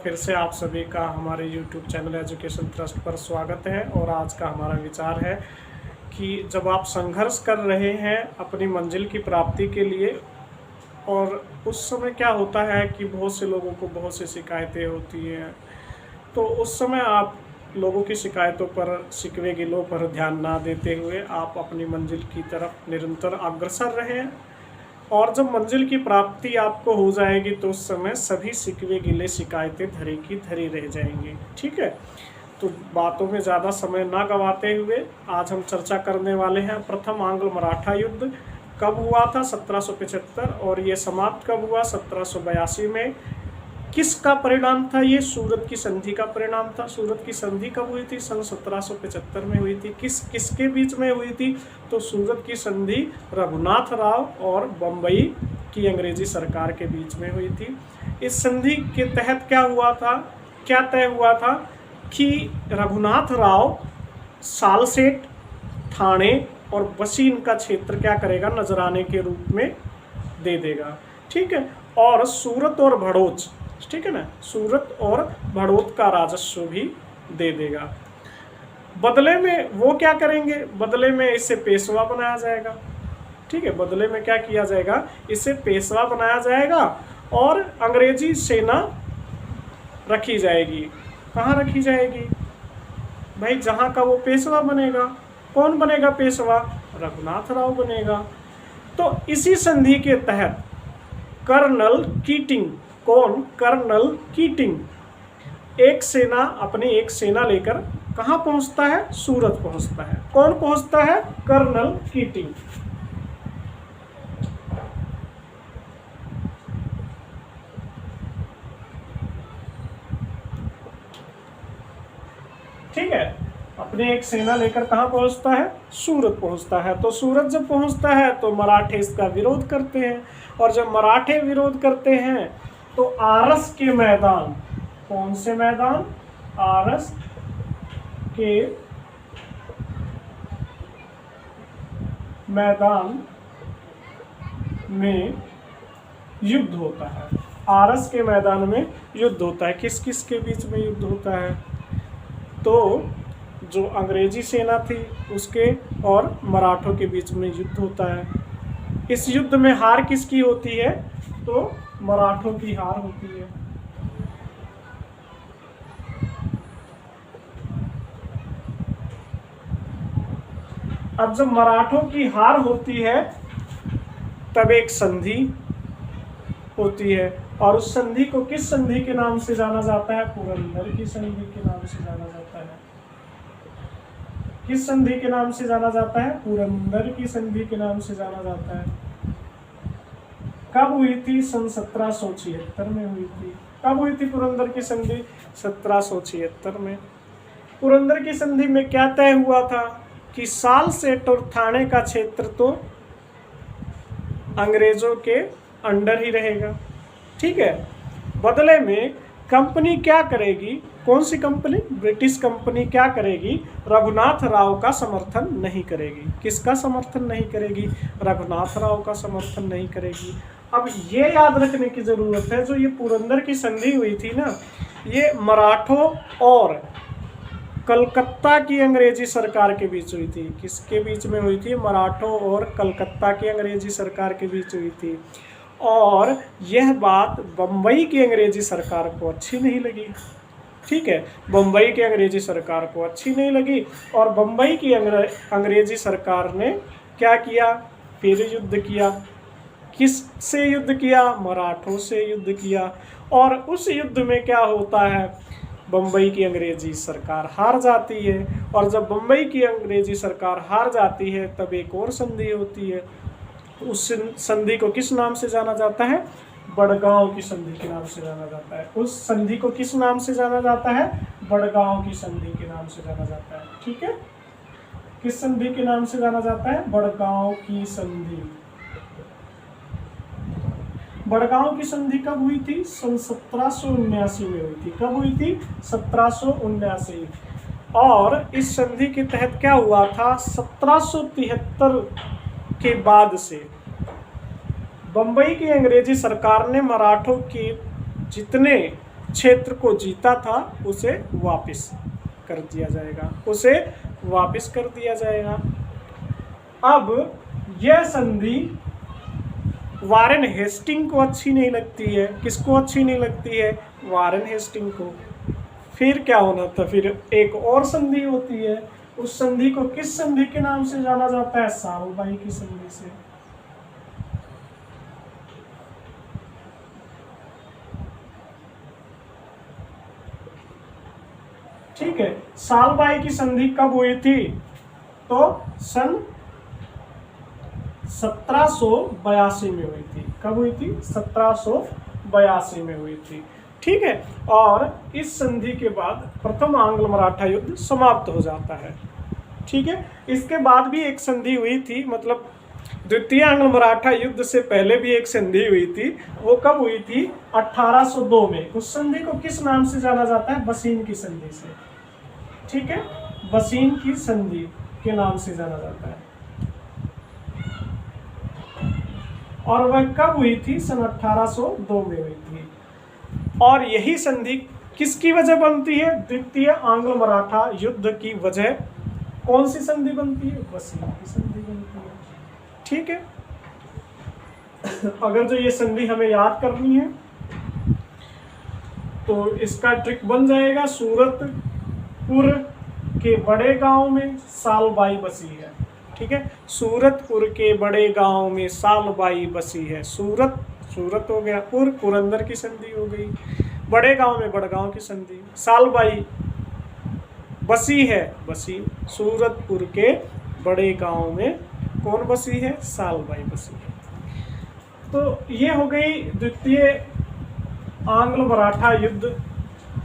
फिर से आप सभी का हमारे YouTube चैनल एजुकेशन ट्रस्ट पर स्वागत है। और आज का हमारा विचार है कि जब आप संघर्ष कर रहे हैं अपनी मंजिल की प्राप्ति के लिए, और उस समय क्या होता है कि बहुत से लोगों को बहुत सी शिकायतें होती हैं, तो उस समय आप लोगों की शिकायतों पर, शिकवे गिलों पर ध्यान ना देते हुए आप अपनी मंजिल की तरफ निरंतर अग्रसर रहें। और जब मंजिल की प्राप्ति आपको हो जाएगी तो उस समय सभी शिकवे गिले शिकायतें धरी की धरी रह जाएंगी। ठीक है, तो बातों में ज़्यादा समय ना गंवाते हुए आज हम चर्चा करने वाले हैं प्रथम आंग्ल मराठा युद्ध कब हुआ था, 1775, और ये समाप्त कब हुआ, 1782 में। किसका परिणाम था ये? सूरत की संधि का परिणाम था। सूरत की संधि कब हुई थी? सन 1775 में हुई थी। किसके बीच में हुई थी? तो सूरत की संधि रघुनाथ राव और बम्बई की अंग्रेजी सरकार के बीच में हुई थी। इस संधि के तहत क्या हुआ था, क्या तय हुआ था कि रघुनाथ राव सालसेट, ठाणे और बसीन का क्षेत्र क्या करेगा, नजराने के रूप में दे देगा। ठीक है, और सूरत और भड़ोच, ठीक है ना, सूरत और भड़ोत का राजस्व भी दे देगा। बदले में वो क्या करेंगे, बदले में इसे पेशवा बनाया जाएगा। ठीक है, बदले में क्या किया जाएगा, इसे पेशवा बनाया जाएगा और अंग्रेजी सेना रखी जाएगी। कहाँ रखी जाएगी भाई? जहाँ का वो पेशवा बनेगा। कौन बनेगा पेशवा? रघुनाथ राव बनेगा। तो इसी संधि के तहत कर्नल कीटिंग, कौन? कर्नल कीटिंग एक सेना लेकर कहाँ पहुंचता है? सूरत पहुंचता है। कौन पहुंचता है? Colonel Keating. ठीक है, अपनी एक सेना लेकर कहाँ पहुंचता है? सूरत पहुंचता है। तो सूरत जब पहुंचता है तो मराठे इसका विरोध करते हैं, और जब मराठे विरोध करते हैं तो आरस के मैदान, कौन से मैदान? आरस के मैदान में युद्ध होता है। आरस के मैदान में युद्ध होता है। किस किस के बीच में युद्ध होता है? तो जो अंग्रेजी सेना थी उसके और मराठों के बीच में युद्ध होता है। इस युद्ध में हार किसकी होती है? तो मराठों की हार होती है। अब जब मराठों की हार होती है तब एक संधि होती है, और उस संधि को किस संधि के नाम से जाना जाता है? पुरंदर की संधि के नाम से जाना जाता है। किस संधि के नाम से जाना जाता है? पुरंदर की संधि के नाम से जाना जाता है। कब हुई थी? सन 1776 में हुई थी। कब हुई थी पुरंदर की संधि? 1776 में। पुरंदर की संधि में क्या तय हुआ था कि सालसेट और ठाणे का क्षेत्र तो अंग्रेजों के अंडर ही रहेगा। ठीक है, बदले में कंपनी क्या करेगी? कौन सी कंपनी? ब्रिटिश कंपनी क्या करेगी? रघुनाथ राव का समर्थन नहीं करेगी। किसका समर्थन नहीं करेगी? रघुनाथ राव का समर्थन नहीं करेगी। अब ये याद रखने की जरूरत है, जो ये पुरंदर की संधि हुई थी ना, ये मराठों और कलकत्ता की अंग्रेजी सरकार के बीच हुई थी। किसके बीच में हुई थी? मराठों और कलकत्ता की अंग्रेजी सरकार के बीच हुई थी। और यह बात बम्बई की अंग्रेजी सरकार को अच्छी नहीं लगी। ठीक है, बम्बई की अंग्रेजी सरकार को अच्छी नहीं लगी, और बम्बई की अंग्रेजी सरकार ने क्या किया? फिर युद्ध किया। किससे युद्ध किया? मराठों से युद्ध किया। और उस युद्ध में क्या होता है? बम्बई की अंग्रेजी सरकार हार जाती है, और जब बम्बई की अंग्रेजी सरकार हार जाती है तब एक और संधि होती है। उस संधि को किस नाम से जाना जाता है? बड़गांव की संधि के नाम से जाना जाता है। उस संधि को किस नाम से जाना जाता है? बड़गांव की संधि के नाम से जाना जाता है। ठीक है, किस संधि के नाम से जाना जाता है? बड़गांव की संधि। बड़गांव की संधि कब हुई थी? सन 1779 में हुई थी। कब हुई थी? 1779। और इस संधि के तहत क्या हुआ था? 1773 के बाद से बम्बई की अंग्रेजी सरकार ने मराठों के जितने क्षेत्र को जीता था उसे वापस कर दिया जाएगा, उसे वापस कर दिया जाएगा। अब यह संधि वारेन हेस्टिंग को अच्छी नहीं लगती है। किसको अच्छी नहीं लगती है? वारेन हेस्टिंग को। फिर क्या होना था? फिर एक और संधि होती है। उस संधि को किस संधि के नाम से जाना जाता है? सालबाई की संधि से। ठीक है, सालबाई की संधि कब हुई थी? तो सन 1782 में हुई थी। कब हुई थी? 1782 में हुई थी। ठीक है, और इस संधि के बाद प्रथम आंग्ल मराठा युद्ध समाप्त हो जाता है। ठीक है, इसके बाद भी एक संधि हुई थी, मतलब द्वितीय आंग्ल मराठा युद्ध से पहले भी एक संधि हुई थी। वो कब हुई थी? 1802 में। उस संधि को किस नाम से जाना जाता है? बसीन की संधि से। ठीक है, बसीन की संधि के नाम से जाना जाता है। और वह कब हुई थी? सन 1802 में हुई थी। और यही संधि किसकी वजह बनती है? द्वितीय आंग्ल मराठा युद्ध की वजह कौन सी संधि बनती है? बसीन की संधि बनती है। ठीक है, अगर जो ये संधि हमें याद करनी है तो इसका ट्रिक बन जाएगा, सूरतपुर के बड़े गांव में सालबाई बसी है। ठीक है, सूरतपुर के बड़े गांव में सालबाई बसी है। सूरत हो गया, पुरंदर की संधि हो गई, बड़े गांव में बड़गांव की संधि, सालबाई बसी है, बसी सूरतपुर के बड़े गांव में कौन बसी है? सालबाई बसी है। तो ये हो गई द्वितीय आंग्ल मराठा युद्ध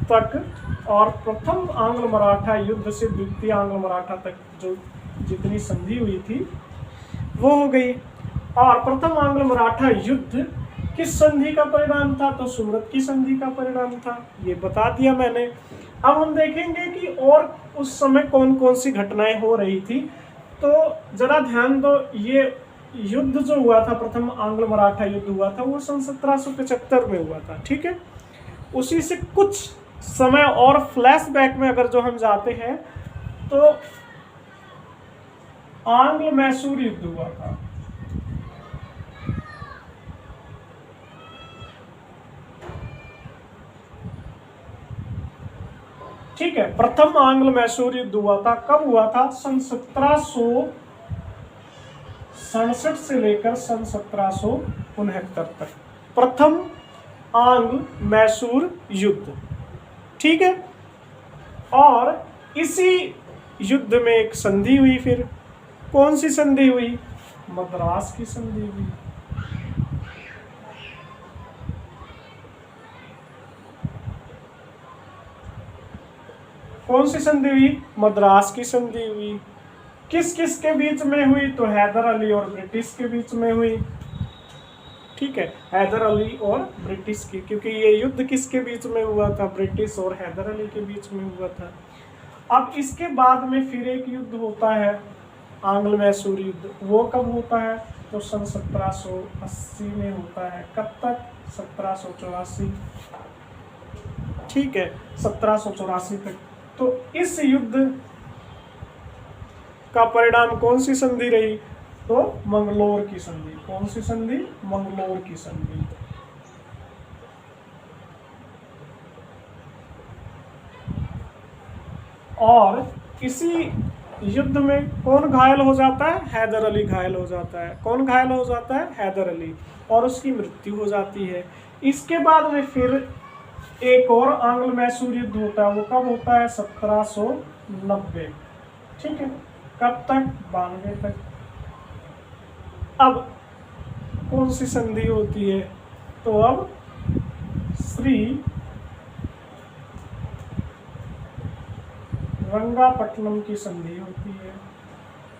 तक, और प्रथम आंग्ल मराठा युद्ध से द्वितीय आंग्ल मराठा तक जो जितनी संधि हुई थी वो हो गई। और प्रथम आंग्ल मराठा युद्ध किस संधि का परिणाम था? तो सूरत की संधि का परिणाम था। ये बता दिया मैंने। अब हम देखेंगे कि और उस समय कौन कौन सी घटनाएं हो रही थी। तो जरा ध्यान दो, ये युद्ध जो हुआ था, प्रथम आंग्ल मराठा युद्ध हुआ था, वो सन 1775 में हुआ था। ठीक है, उसी से कुछ समय और फ्लैशबैक में अगर जो हम जाते हैं तो आंग्ल मैसूर युद्ध हुआ था। ठीक है, प्रथम आंग्ल मैसूर युद्ध हुआ था। कब हुआ था? सन 1767 से लेकर सन 1769 तक प्रथम आंग्ल मैसूर युद्ध। ठीक है, और इसी युद्ध में एक संधि हुई। फिर कौन सी संधि हुई? मद्रास की संधि हुई। कौन सी संधि हुई? मद्रास की संधि हुई। किस किस के बीच में हुई? तो हैदर अली और ब्रिटिश के बीच में हुई। ठीक है, हैदर अली और ब्रिटिश की, क्योंकि ये युद्ध किसके बीच में हुआ था? ब्रिटिश और हैदर अली के बीच में हुआ था। अब इसके बाद में फिर एक युद्ध होता है, आंग्ल मैसूर युद्ध। वो कब होता है? तो सन 1780 में होता है। कब तक? 1784। ठीक है, 1784 तक। तो इस युद्ध का परिणाम कौन सी संधि रही? तो मंगलोर की संधि। कौन सी संधि? मंगलोर की संधि। और इसी युद्ध में कौन घायल हो जाता है? हैदर अली घायल हो जाता है। कौन घायल हो जाता है? हैदर अली, और उसकी मृत्यु हो जाती है। इसके बाद में फिर एक और आंग्ल मैसूर युद्ध होता है। वो कब होता है? 1790। ठीक है, कब तक? 92 तक। अब कौन सी संधि होती है? तो अब श्री रंगापट्टनम की संधि होती है।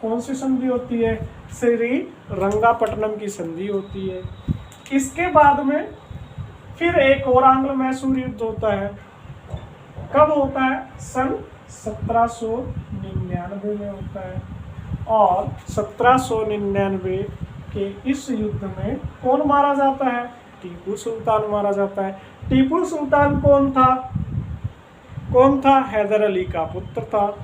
कौन सी संधि होती है? श्री रंगापट्टनम की संधि होती है। इसके बाद में फिर एक और आंग्ल मैसूर युद्ध होता है। कब होता है? सन 1799 में होता है। और 1799 के इस युद्ध में कौन मारा जाता है? टीपू सुल्तान मारा जाता है। टीपू सुल्तान कौन था? हैदर अली का पुत्र था।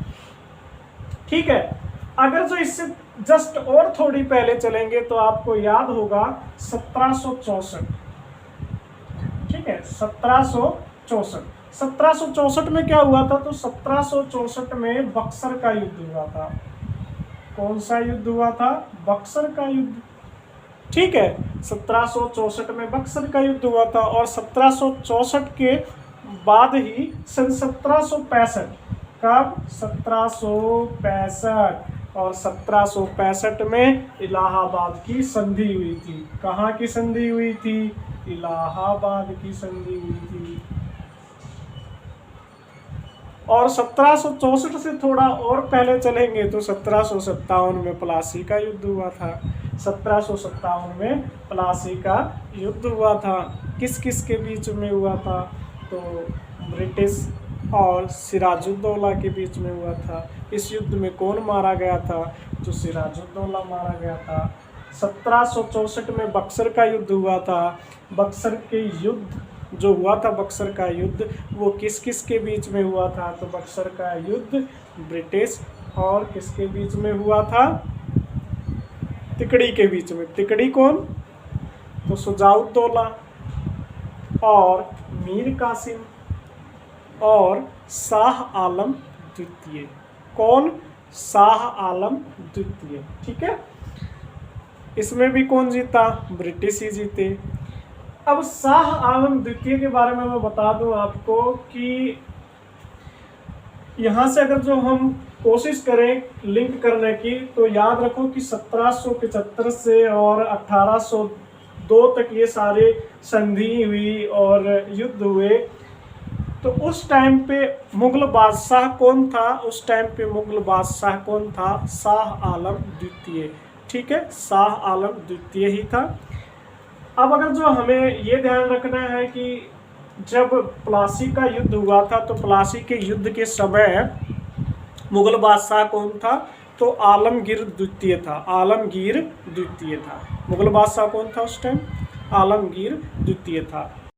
ठीक है, अगर जो इससे जस्ट और थोड़ी पहले चलेंगे तो आपको याद होगा 1764। ठीक है, 1764 में क्या हुआ था? तो 1764 में बक्सर का युद्ध हुआ था। कौन सा युद्ध हुआ था? बक्सर का युद्ध। ठीक है, 1764 में बक्सर का युद्ध हुआ था और 1764 के बाद ही सन 1765, कब? 1765, और 1765 में इलाहाबाद की संधि हुई थी। कहाँ की संधि हुई थी? इलाहाबाद की संधि हुई थी। और 1764 से थोड़ा और पहले चलेंगे तो 1757 में प्लासी का युद्ध हुआ था। 1757 में प्लासी का युद्ध हुआ था। किस किस के बीच में हुआ था? तो ब्रिटिश और सिराजुद्दौला के बीच में हुआ था। इस युद्ध में कौन मारा गया था? तो सिराजुद्दौला मारा गया था। 1764 में बक्सर का युद्ध हुआ था। बक्सर के युद्ध जो हुआ था, बक्सर का युद्ध वो किस किस के बीच में हुआ था? तो बक्सर का युद्ध ब्रिटिश और किसके बीच में हुआ था? तिकड़ी के बीच में। तिकड़ी कौन? तो शुजाउद्दौला और मीर कासिम और शाह आलम द्वितीय। कौन? शाह आलम द्वितीय। ठीक है, इसमें भी कौन जीता? ब्रिटिश ही जीते। अब शाह आलम द्वितीय के बारे में मैं बता दूं आपको कि यहाँ से अगर जो हम कोशिश करें लिंक करने की, तो याद रखो कि 1775 से और 1802 तक ये सारे संधि हुई और युद्ध हुए। तो उस टाइम पे मुगल बादशाह कौन था? उस टाइम पे मुगल बादशाह कौन था? शाह आलम द्वितीय। ठीक है, शाह आलम द्वितीय ही था। अब अगर जो हमें ये ध्यान रखना है कि जब प्लासी का युद्ध हुआ था तो प्लासी के युद्ध के समय मुगल बादशाह कौन था? तो आलमगीर द्वितीय था। आलमगीर द्वितीय था। मुगल बादशाह कौन था उस टाइम? आलमगीर द्वितीय था।